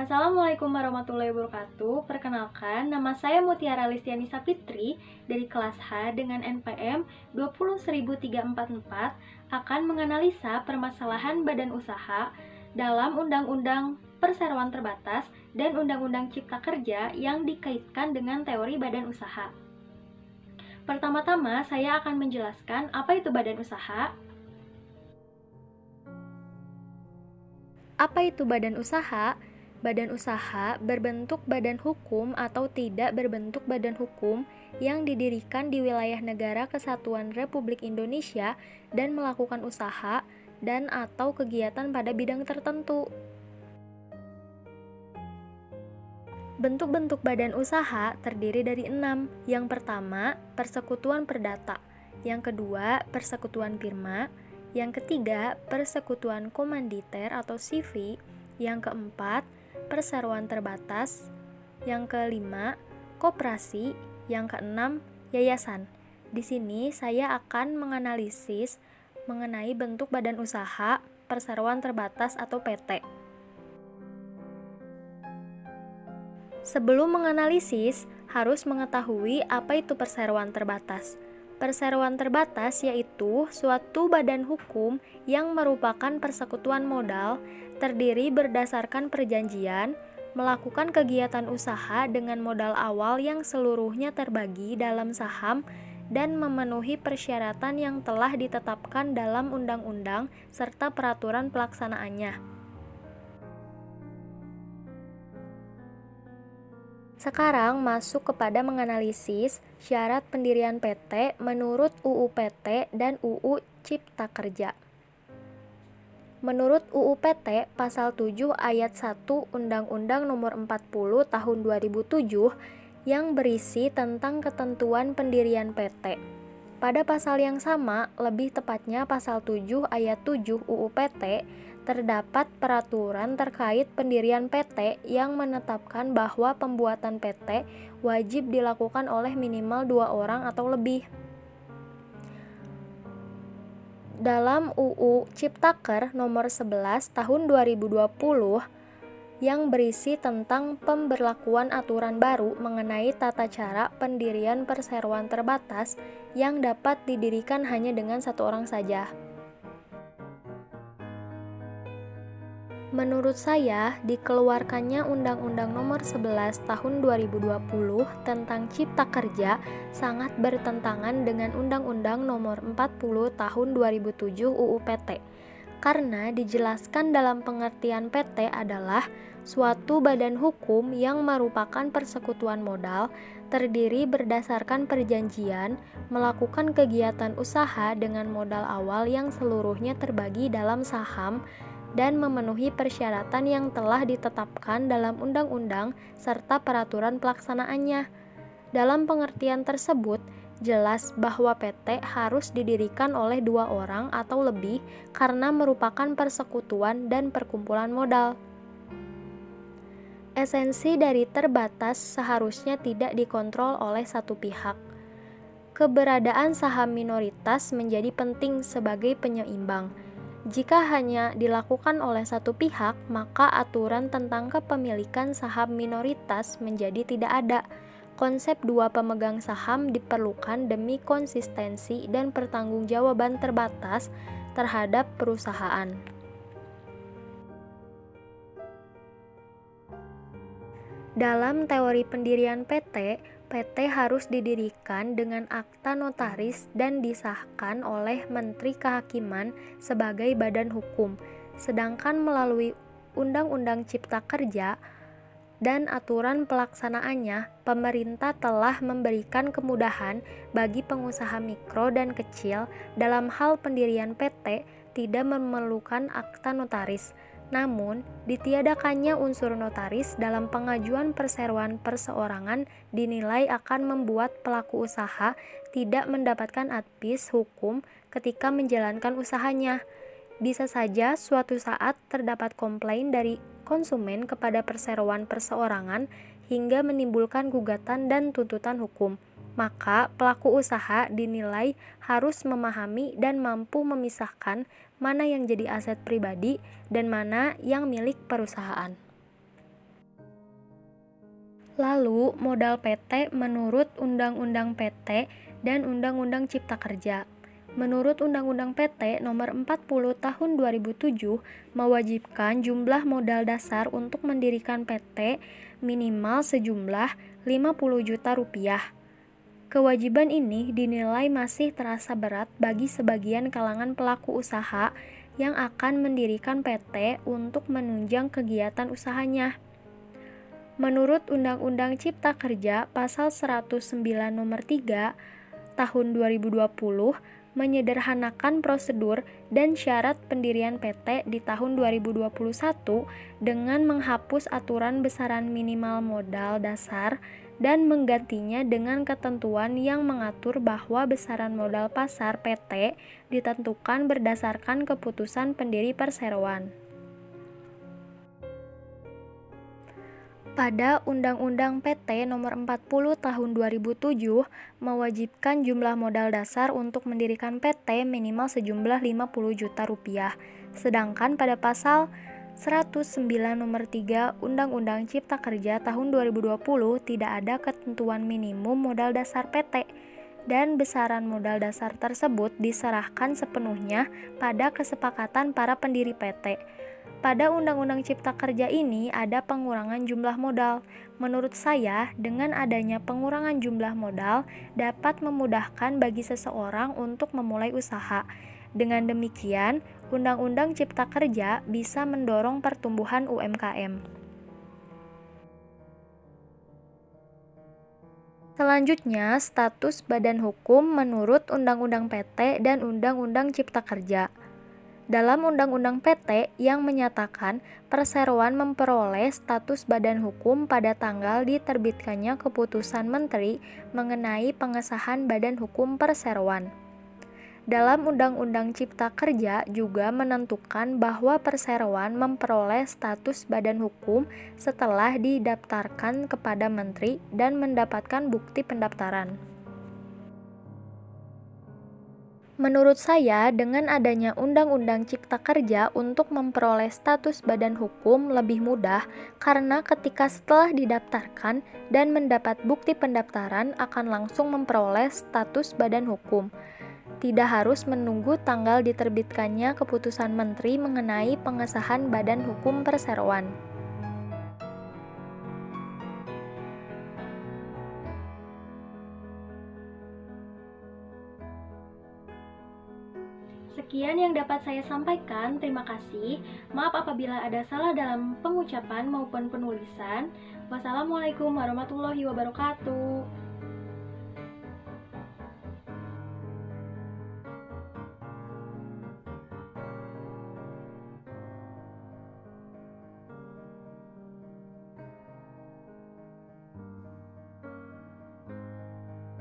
Assalamualaikum warahmatullahi wabarakatuh. Perkenalkan, nama saya Mutiara Listiani Sapitri dari kelas H dengan NPM 20344 akan menganalisa permasalahan badan usaha dalam Undang-Undang Perseroan Terbatas dan Undang-Undang Cipta Kerja yang dikaitkan dengan teori badan usaha. Pertama-tama, saya akan menjelaskan apa itu badan usaha. Apa itu badan usaha? Badan usaha berbentuk badan hukum atau tidak berbentuk badan hukum yang didirikan di wilayah negara kesatuan Republik Indonesia dan melakukan usaha dan atau kegiatan pada bidang tertentu. Bentuk-bentuk badan usaha terdiri dari 6. Yang pertama, persekutuan perdata. Yang kedua, persekutuan firma. Yang ketiga, persekutuan komanditer atau CV. Yang keempat, perseroan terbatas. Yang kelima, koperasi. Yang keenam, yayasan. Di sini saya akan menganalisis mengenai bentuk badan usaha perseroan terbatas atau PT. Sebelum menganalisis, harus mengetahui apa itu perseroan terbatas. Perseroan terbatas yaitu suatu badan hukum yang merupakan persekutuan modal, terdiri berdasarkan perjanjian, melakukan kegiatan usaha dengan modal awal yang seluruhnya terbagi dalam saham dan memenuhi persyaratan yang telah ditetapkan dalam undang-undang serta peraturan pelaksanaannya. Sekarang masuk kepada menganalisis syarat pendirian PT menurut UU PT dan UU Cipta Kerja. Menurut UU PT pasal 7 ayat 1 Undang-Undang Nomor 40 Tahun 2007 yang berisi tentang ketentuan pendirian PT. Pada pasal yang sama, lebih tepatnya pasal 7 ayat 7 UU PT, terdapat peraturan terkait pendirian PT yang menetapkan bahwa pembuatan PT wajib dilakukan oleh minimal 2 orang atau lebih. Dalam UU Ciptaker nomor 11 tahun 2020 yang berisi tentang pemberlakuan aturan baru mengenai tata cara pendirian perseroan terbatas yang dapat didirikan hanya dengan satu orang saja. Menurut saya, dikeluarkannya Undang-Undang Nomor 11 Tahun 2020 tentang Cipta Kerja sangat bertentangan dengan Undang-Undang Nomor 40 Tahun 2007 UU PT. Karena dijelaskan dalam pengertian PT adalah suatu badan hukum yang merupakan persekutuan modal, terdiri berdasarkan perjanjian, melakukan kegiatan usaha dengan modal awal yang seluruhnya terbagi dalam saham, dan memenuhi persyaratan yang telah ditetapkan dalam undang-undang serta peraturan pelaksanaannya. Dalam pengertian tersebut, jelas bahwa PT harus didirikan oleh 2 orang atau lebih karena merupakan persekutuan dan perkumpulan modal. Esensi dari terbatas seharusnya tidak dikontrol oleh satu pihak. Keberadaan saham minoritas menjadi penting sebagai penyeimbang. Jika hanya dilakukan oleh satu pihak, maka aturan tentang kepemilikan saham minoritas menjadi tidak ada. Konsep 2 pemegang saham diperlukan demi konsistensi dan pertanggungjawaban terbatas terhadap perusahaan. Dalam teori pendirian PT, PT harus didirikan dengan akta notaris dan disahkan oleh Menteri Kehakiman sebagai badan hukum. Sedangkan melalui Undang-Undang Cipta Kerja dan aturan pelaksanaannya, pemerintah telah memberikan kemudahan bagi pengusaha mikro dan kecil dalam hal pendirian PT tidak memerlukan akta notaris. Namun, ditiadakannya unsur notaris dalam pengajuan perseroan perseorangan dinilai akan membuat pelaku usaha tidak mendapatkan advis hukum ketika menjalankan usahanya. Bisa saja suatu saat terdapat komplain dari konsumen kepada perseroan perseorangan hingga menimbulkan gugatan dan tuntutan hukum. Maka pelaku usaha dinilai harus memahami dan mampu memisahkan mana yang jadi aset pribadi dan mana yang milik perusahaan. Lalu, modal PT menurut Undang-Undang PT dan Undang-Undang Cipta Kerja. Menurut Undang-Undang PT Nomor 40 Tahun 2007 mewajibkan jumlah modal dasar untuk mendirikan PT minimal sejumlah 50 juta rupiah. Kewajiban ini dinilai masih terasa berat bagi sebagian kalangan pelaku usaha yang akan mendirikan PT untuk menunjang kegiatan usahanya. Menurut Undang-Undang Cipta Kerja Pasal 109 Nomor 3 Tahun 2020 menyederhanakan prosedur dan syarat pendirian PT di tahun 2021 dengan menghapus aturan besaran minimal modal dasar dan menggantinya dengan ketentuan yang mengatur bahwa besaran modal pasar PT ditentukan berdasarkan keputusan pendiri perseroan. Pada Undang-Undang PT Nomor 40 Tahun 2007 mewajibkan jumlah modal dasar untuk mendirikan PT minimal sejumlah 50 juta rupiah. Sedangkan pada pasal 109 Nomor 3 Undang-Undang Cipta Kerja tahun 2020 tidak ada ketentuan minimum modal dasar PT dan besaran modal dasar tersebut diserahkan sepenuhnya pada kesepakatan para pendiri PT. Pada Undang-Undang Cipta Kerja ini ada pengurangan jumlah modal. Menurut saya, dengan adanya pengurangan jumlah modal dapat memudahkan bagi seseorang untuk memulai usaha. Dengan demikian, Undang-Undang Cipta Kerja bisa mendorong pertumbuhan UMKM. Selanjutnya, status badan hukum menurut Undang-Undang PT dan Undang-Undang Cipta Kerja. Dalam Undang-Undang PT yang menyatakan perseroan memperoleh status badan hukum pada tanggal diterbitkannya keputusan Menteri mengenai pengesahan badan hukum perseroan. Dalam Undang-Undang Cipta Kerja juga menentukan bahwa perseroan memperoleh status badan hukum setelah didaftarkan kepada Menteri dan mendapatkan bukti pendaftaran. Menurut saya, dengan adanya Undang-Undang Cipta Kerja untuk memperoleh status badan hukum lebih mudah karena ketika setelah didaftarkan dan mendapat bukti pendaftaran akan langsung memperoleh status badan hukum. Tidak harus menunggu tanggal diterbitkannya keputusan Menteri mengenai pengesahan badan hukum perseroan. Sekian yang dapat saya sampaikan, terima kasih. Maaf apabila ada salah dalam pengucapan maupun penulisan. Wassalamualaikum warahmatullahi wabarakatuh.